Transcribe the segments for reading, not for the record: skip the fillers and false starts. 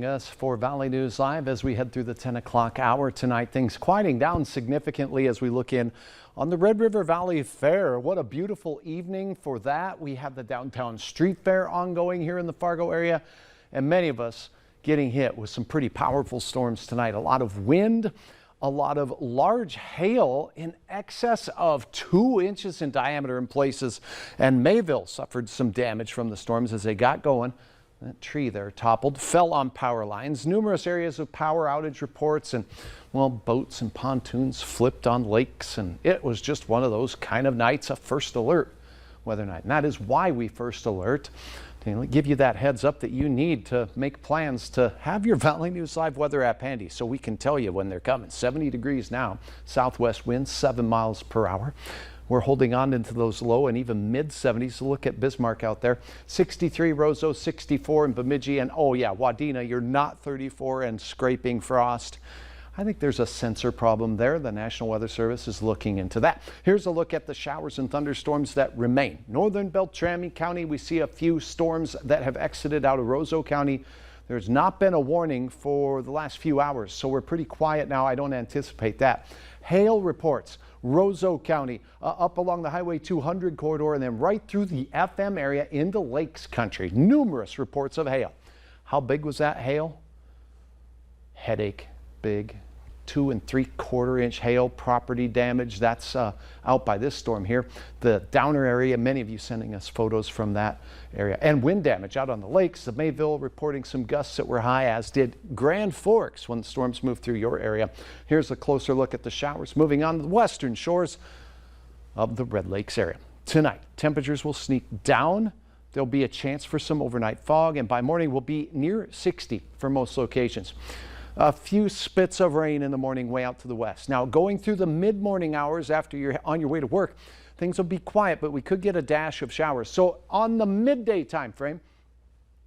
Us for Valley News Live as we head through the 10 o'clock hour tonight. Things quieting down significantly as we look in on the Red River Valley Fair. What a beautiful evening for that. We have the downtown street fair ongoing here in the Fargo area, and many of us getting hit with some pretty powerful storms tonight. A lot of wind, a lot of large hail in excess of 2 inches in diameter in places, and Mayville suffered some damage from the storms as they got going. That tree there toppled, fell on power lines, numerous areas of power outage reports, and well, boats and pontoons flipped on lakes, and it was just one of those kind of nights, a first alert weather night. And that is why we first alert, to give you that heads up that you need to make plans to have your Valley News Live weather app handy so we can tell you when they're coming. 70 degrees now, southwest winds 7 miles per hour. We're holding on into those low and even mid 70s. Look at Bismarck out there. 63 Roseau, 64 in Bemidji, and oh yeah, Wadena, you're not 34 and scraping frost. I think there's a sensor problem there. The National Weather Service is looking into that. Here's a look at the showers and thunderstorms that remain. Northern Beltrami County, we see a few storms that have exited out of Roseau County. There's not been a warning for the last few hours, so we're pretty quiet now. I don't anticipate that. Hail reports, Roseau County, up along the Highway 200 corridor and then right through the FM area into Lakes Country. Numerous reports of hail. How big was that hail? Headache big. 2 3/4 inch hail, property damage. That's out by this storm here. The Downer area, many of you sending us photos from that area. And wind damage out on the lakes. The Mayville reporting some gusts that were high, as did Grand Forks when the storms moved through your area. Here's a closer look at the showers moving on the western shores of the Red Lakes area. Tonight, temperatures will sneak down. There'll be a chance for some overnight fog, and by morning we'll be near 60 for most locations. A few spits of rain in the morning way out to the west. Now, going through the mid-morning hours after you're on your way to work, things will be quiet, but we could get a dash of showers. So on the midday time frame,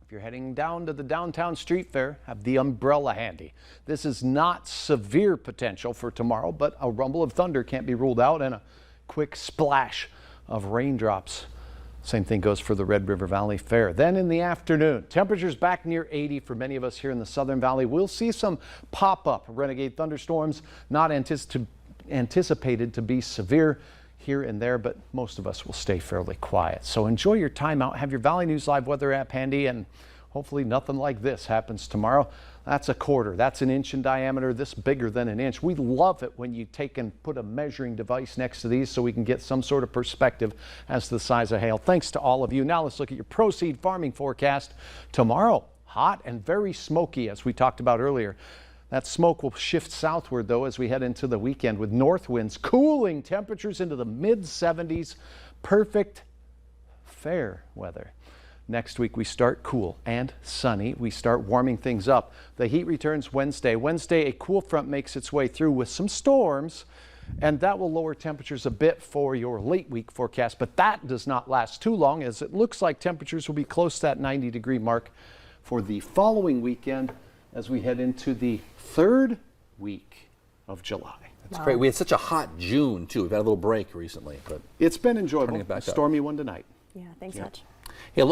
if you're heading down to the downtown street fair, have the umbrella handy. This is not severe potential for tomorrow, but a rumble of thunder can't be ruled out and a quick splash of raindrops. Same thing goes for the Red River Valley Fair. Then in the afternoon, temperatures back near 80 for many of us here in the Southern Valley. We'll see some pop-up renegade thunderstorms, not anticipated to be severe here and there, but most of us will stay fairly quiet. So enjoy your time out. Have your Valley News Live weather app handy, and hopefully nothing like this happens tomorrow. That's a quarter. That's an inch in diameter, this bigger than an inch. We love it when you take and put a measuring device next to these so we can get some sort of perspective as to the size of hail. Thanks to all of you. Now let's look at your Proseed farming forecast. Tomorrow, hot and very smoky, as we talked about earlier. That smoke will shift southward, though, as we head into the weekend with north winds, cooling temperatures into the mid 70s. Perfect fair weather. Next week, we start cool and sunny. We start warming things up. The heat returns Wednesday. Wednesday, a cool front makes its way through with some storms, and that will lower temperatures a bit for your late week forecast. But that does not last too long, as it looks like temperatures will be close to that 90-degree mark for the following weekend as we head into the 3rd week of July. That's great. We had such a hot June, too. We've had a little break recently, but it's been enjoyable. Turning it back up. Stormy one tonight. Yeah, thanks much. Hey,